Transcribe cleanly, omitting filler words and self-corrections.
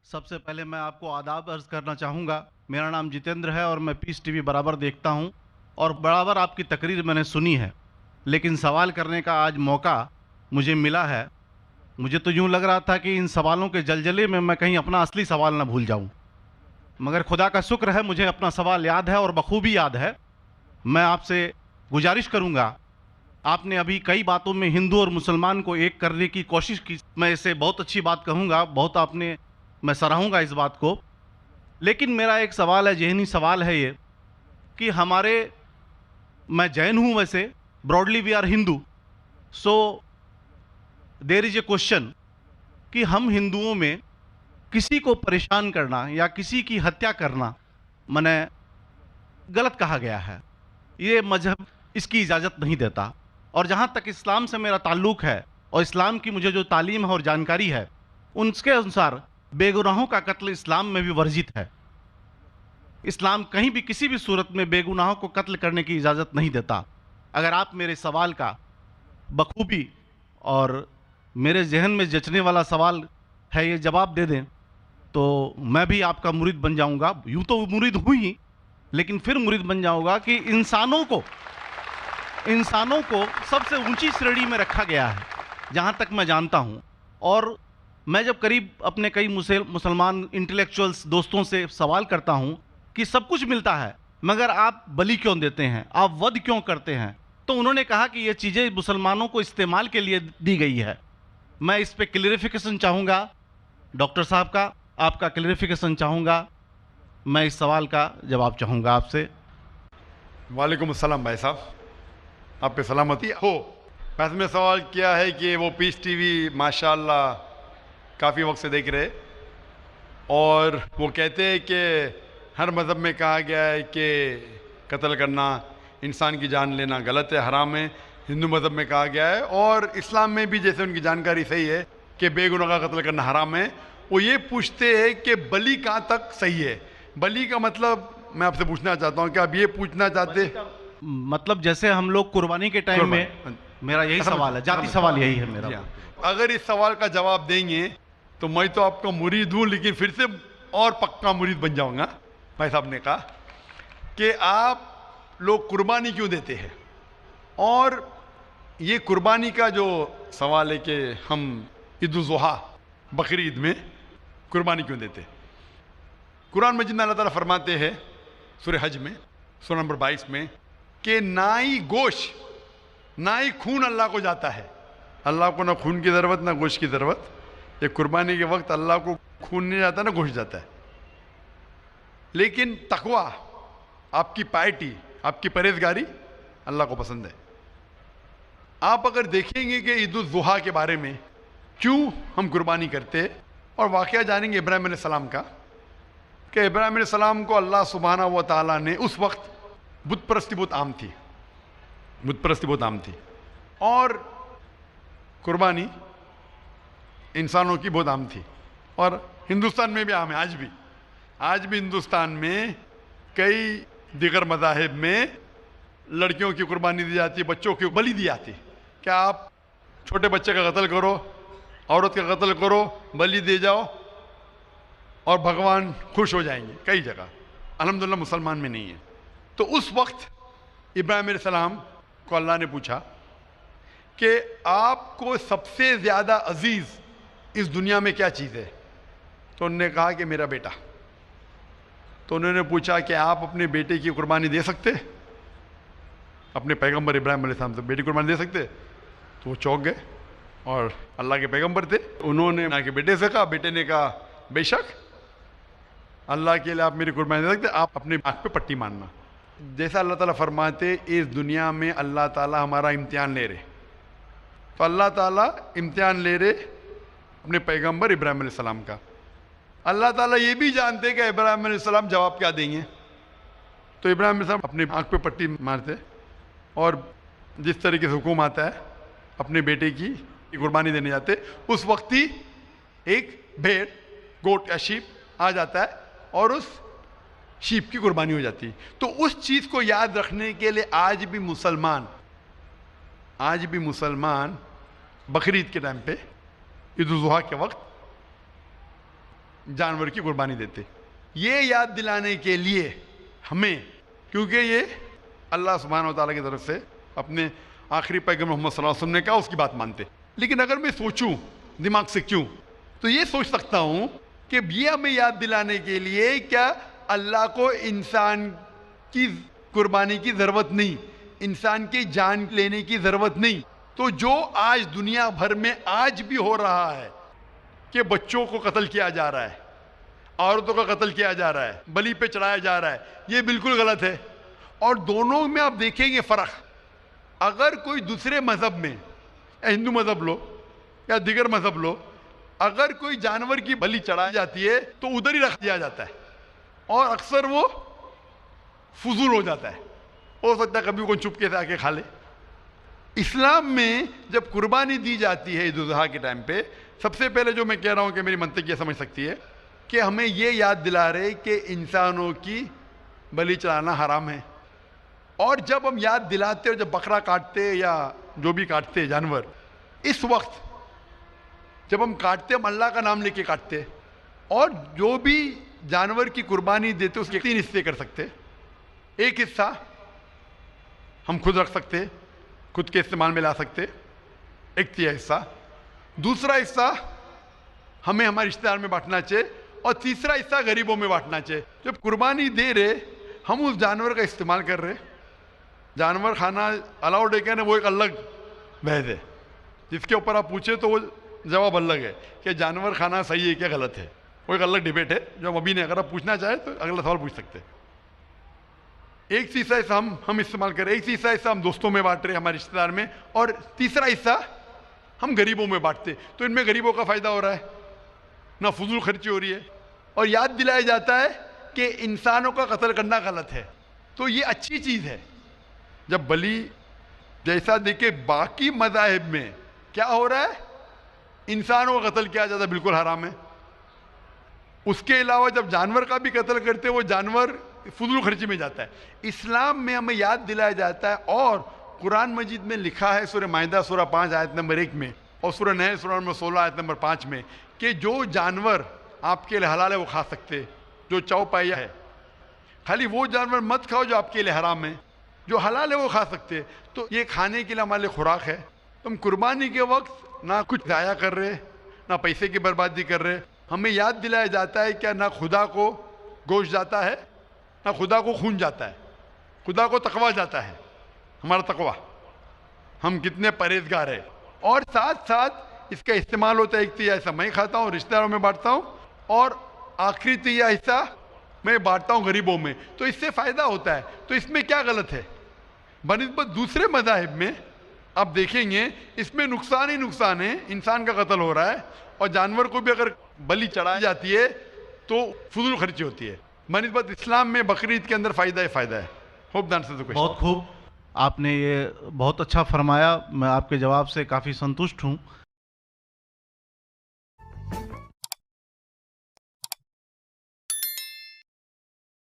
सबसे पहले मैं आपको आदाब अर्ज़ करना चाहूँगा। मेरा नाम जितेंद्र है और मैं पीस टीवी बराबर देखता हूँ और बराबर आपकी तकरीर मैंने सुनी है। लेकिन सवाल करने का आज मौका मुझे मिला है। मुझे तो यूँ लग रहा था कि इन सवालों के जलजले में मैं कहीं अपना असली सवाल ना भूल जाऊँ। मगर खुदा का शुक्र है मुझे अपना सवाल याद है और बखूबी याद है। मैं आपसे गुजारिश करूँगा, आपने अभी कई बातों में हिंदू और मुसलमान को एक करने की कोशिश की। मैं इसे बहुत अच्छी बात कहूँगा, बहुत आपने, मैं सराहूँगा इस बात को। लेकिन मेरा एक सवाल है, ज़हनी सवाल है ये कि मैं जैन हूँ वैसे, broadly we are Hindu, so there is a question कि हम हिंदुओं में किसी को परेशान करना या किसी की हत्या करना मने गलत कहा गया है। ये मजहब इसकी इजाज़त नहीं देता। और जहाँ तक इस्लाम से मेरा ताल्लुक़ है और इस्लाम की मुझे जो तालीम है और जानकारी है, उसके अनुसार बेगुनाहों का कत्ल इस्लाम में भी वर्जित है। इस्लाम कहीं भी किसी भी सूरत में बेगुनाहों को कत्ल करने की इजाज़त नहीं देता। अगर आप मेरे सवाल का बखूबी और मेरे जहन में जचने वाला सवाल है ये जवाब दे दें तो मैं भी आपका मुरीद बन जाऊंगा। यूं तो मुरीद हूँ ही, लेकिन फिर मुरीद बन जाऊंगा कि इंसानों को सबसे ऊंची श्रेणी में रखा गया है जहां तक मैं जानता हूं। और मैं जब करीब अपने कई मुसलमान इंटेलेक्चुअल्स दोस्तों से सवाल करता हूं कि सब कुछ मिलता है मगर आप बलि क्यों देते हैं, आप वध क्यों करते हैं, तो उन्होंने कहा कि ये चीज़ें मुसलमानों को इस्तेमाल के लिए दी गई है। मैं इस पे क्लियरिफिकेशन चाहूँगा डॉक्टर साहब का, आपका क्लियरिफिकेशन चाहूँगा। मैं इस सवाल का जवाब चाहूँगा आपसे। वालेकुम अस्सलाम भाई साहब, आप पे सलामती हो। वैसे में सवाल किया है कि वो पीस टीवी माशाल्लाह काफ़ी वक्त से देख रहे और वो कहते हैं कि हर मज़हब में कहा गया है कि कत्ल करना, इंसान की जान लेना गलत है, हराम है। हिंदू मज़हब में कहा गया है और इस्लाम में भी, जैसे उनकी जानकारी सही है, कि बेगुनाह का कत्ल करना हराम है। वो ये पूछते हैं कि बलि कहाँ तक सही है। बलि का मतलब मैं आपसे पूछना चाहता हूँ कि आप ये पूछना चाहते, मतलब जैसे हम लोग कुर्बानी के टाइम में, मेरा यही सवाल है, जाती सवाल यही है मेरा। अगर इस सवाल का जवाब देंगे तो मैं तो आपका मुरीद हूँ, लेकिन फिर से और पक्का मुरीद बन जाऊंगा। भाई साहब ने कहा कि आप लोग कुर्बानी क्यों देते हैं, और ये कुर्बानी का जो सवाल है कि हम ईद उल ज़ुहा, बकरी ईद में कुर्बानी क्यों देते हैं। कुरान मजीद में अल्लाह ताला फरमाते हैं सूरह हज में, सूरह नंबर 22 में, कि ना ही गोश्त ना ही खून अल्लाह को जाता है। अल्लाह को ना खून की ज़रूरत ना गोश्त की ज़रूरत। ये कुर्बानी के वक्त अल्लाह को खून नहीं जाता ना गोश्त जाता है। लेकिन तकवा, आपकी पायटी, आपकी परहेजगारी अल्लाह को पसंद है। आप अगर देखेंगे कि ईद उल ज़ुहा के बारे में क्यों हम कुर्बानी करते हैं, और वाक़या जानेंगे इब्राहीम अलैहिस्सलाम का, कि इब्राहीम अलैहिस्सलाम को अल्लाह सुब्हानहू व तआला ने, उस वक्त बुत परस्ती बहुत आम थी, बुत परस्ती बहुत आम थी, और कुर्बानी इंसानों की बहुत आम थी, और हिंदुस्तान में भी आम है। आज भी हिंदुस्तान में कई दिगर मज़ाहिब में लड़कियों की कुर्बानी दी जाती है, बच्चों की बलि दी जाती है। क्या आप छोटे बच्चे का कत्ल करो, औरत का कत्ल करो, बलि दे जाओ और भगवान खुश हो जाएंगे। कई जगह अल्हम्दुलिल्लाह मुसलमान में नहीं है। तो उस वक्त इब्राहीम अलैहिस्सलाम को अल्लाह ने पूछा कि आपको सबसे ज़्यादा अजीज़ इस दुनिया में क्या चीज़ है, तो उन्होंने कहा कि मेरा बेटा। तो उन्होंने पूछा कि आप अपने बेटे की कुर्बानी दे सकते, अपने पैगंबर इब्राहीम अलैहिस्सलाम से बेटी कुर्बानी दे सकते। तो वो चौंक गए, और अल्लाह के पैगंबर थे, उन्होंने अल्लाह के बेटे से कहा, बेटे ने कहा बेशक अल्लाह के लिए आप मेरी कुर्बानी दे सकते, आप अपने आँख पे पट्टी मारना। जैसा अल्लाह ताला फरमाते, इस दुनिया में अल्लाह ताला हमारा इम्तिहान ले रहे, तो अल्लाह ताला इम्तिहान ले रहे अपने पैगंबर इब्राहीम अलैहिस्सलाम का। अल्लाह ताला ये भी जानते कि इब्राहीम अलैहिस्सलाम जवाब क्या देंगे। तो इब्राहीम अलैहिस्सलाम अपने आँख पे पट्टी मारते, और जिस तरीके से हुक्म आता है अपने बेटे की कुर्बानी देने जाते, उस वक्त ही एक भेड़, गोट या शीप आ जाता है और उस शीप की कुर्बानी हो जाती है। तो उस चीज़ को याद रखने के लिए आज भी मुसलमान बकरीद के टाइम पे, ईद उल ज़ुहा के वक्त जानवर की कुर्बानी देते। ये याद दिलाने के लिए हमें, क्योंकि ये अल्लाह सुब्हानहू व तआला की तरफ से अपने आखिरी पैगंबर मोहम्मद सल्लल्लाहु अलैहि वसल्लम ने कहा, उसकी बात मानते। लेकिन अगर मैं सोचूं दिमाग से क्यों, तो ये सोच सकता हूं कि ये हमें याद दिलाने के लिए क्या अल्लाह को इंसान की कुर्बानी की ज़रूरत नहीं, इंसान की जान लेने की ज़रूरत नहीं। तो जो आज दुनिया भर में आज भी हो रहा है कि बच्चों को कत्ल किया जा रहा है, औरतों का कत्ल किया जा रहा है, बलि पे चढ़ाया जा रहा है, ये बिल्कुल गलत है। और दोनों में आप देखेंगे फ़र्क। अगर कोई दूसरे मज़हब में, हिंदू मज़हब लो या दिगर मज़हब लो, अगर कोई जानवर की बलि चढ़ाई जाती है तो उधर ही रख दिया जाता है और अक्सर वो फजूल हो जाता है। हो सकता है कभी कोई चुपके से आके खा ले। इस्लाम में जब कुर्बानी दी जाती है ईद उल अज़हा के टाइम पे, सबसे पहले जो मैं कह रहा हूँ कि मेरी मंतक ये समझ सकती है कि हमें ये याद दिला रहे कि इंसानों की बलि चढ़ाना हराम है। और जब हम याद दिलाते हैं, जब बकरा काटते या जो भी काटते हैं जानवर, इस वक्त जब हम काटते हम अल्लाह का नाम लेके काटते। और जो भी जानवर की कुर्बानी देते उसके 3 हिस्से कर सकते। एक हिस्सा हम खुद रख सकते, खुद के इस्तेमाल में ला सकते, 1/3 हिस्सा। दूसरा हिस्सा हमें हमारे रिश्तेदार में बांटना चाहिए और तीसरा हिस्सा गरीबों में बांटना चाहिए। जब कुर्बानी दे रहे हम उस जानवर का इस्तेमाल कर रहे, जानवर खाना अलाउड है क्या नहीं, वो एक अलग बहस है जिसके ऊपर आप पूछे तो वो जवाब अलग है कि जानवर खाना सही है क्या गलत है, वो एक अलग डिबेट है जो हम अभी नहीं, अगर आप पूछना चाहे तो अगला सवाल पूछ सकते हैं। एक हिस्सा हम इस्तेमाल कर रहे, एक हिस्सा हम दोस्तों में बांट रहे, हमारे रिश्तेदार में, और तीसरा हिस्सा हम गरीबों में बांटते। तो इनमें गरीबों का फायदा हो रहा है, ना फजूल खर्ची हो रही है, और याद दिलाया जाता है कि इंसानों का कत्ल करना गलत है। तो ये अच्छी चीज़ है। जब बलि जैसा देखे बाकी मज़ाहिब में क्या हो रहा है, इंसानों का कत्ल किया जाता है, बिल्कुल हराम है। उसके अलावा जब जानवर का भी कत्ल करते वो जानवर फजूल खर्ची में जाता है। इस्लाम में हमें याद दिलाया जाता है, और कुरान मजीद में लिखा है सूरह माइदा सूरह 5 आयत नंबर 1 में और सूरह नहल सूरह नंबर 16 आयत नंबर 5 में कि जो जानवर आपके लिए हलाल है वो खा सकते, जो चौपाया है। खाली वो जानवर मत खाओ जो आपके लिए हराम है, जो हलाल है वो खा सकते। तो ये खाने के लिए हमारे लिए खुराक है। तुम कुर्बानी के वक्त ना कुछ ज़ाया कर रहे, ना पैसे की बर्बादी कर रहे। हमें याद दिलाया जाता है क्या ना खुदा को गोश्त जाता है, ना खुदा को खून जाता है, खुदा को तकवा जाता है। हमारा तकवा, हम कितने परहेजगार हैं। और साथ साथ इसका इस्तेमाल होता है, 1/3 हिस्सा मैं खाता हूँ, रिश्तेदारों में बांटता हूँ, और आखिरी 1/3 हिस्सा मैं बांटता हूँ गरीबों में। तो इससे फ़ायदा होता है। तो इसमें क्या गलत है? बनिस्बत दूसरे मज़ाहिब में आप देखेंगे इसमें नुकसान ही नुकसान है। इंसान का कत्ल हो रहा है और जानवर को भी अगर बलि चढ़ाई जाती है तो फजूल खर्ची होती है। बनिस्बत इस्लाम में बकरीद के अंदर फ़ायदा ही फ़ायदा है। Hope the answer the question. बहुत खूब, आपने ये बहुत अच्छा फरमाया। मैं आपके जवाब से काफ़ी संतुष्ट हूँ।